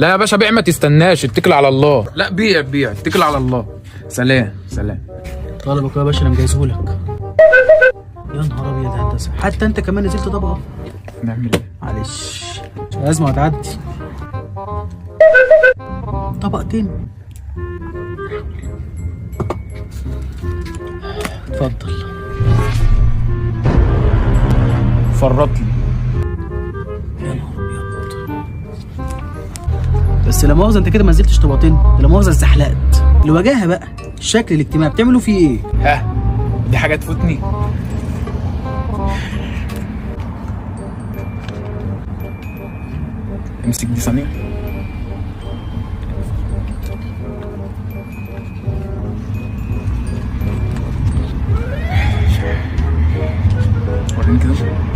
لا يا باشا بيع، ما تستناش، اتكل على الله. لا بيع بيع، اتكل على الله. سلام سلام. طالبك يا باشا انا مجهزهولك. يا نهار ابيض يا هندسه، حتى انت كمان نزلت طبقه. نعمل ايه؟ معلش لازم هتعدي. طبقتين. اتفضل. فرط لي. يا نهار ابيض. بس لا مؤاخذه انت كده ما نزلتش طبقتين، لا مؤاخذه اتزحلقت. الوجاهه بقى، الشكل الاجتماعي بتعملوا فيه ايه؟ ها دي حاجه تفوتني؟ امسك دي ثانيه. وريني كده.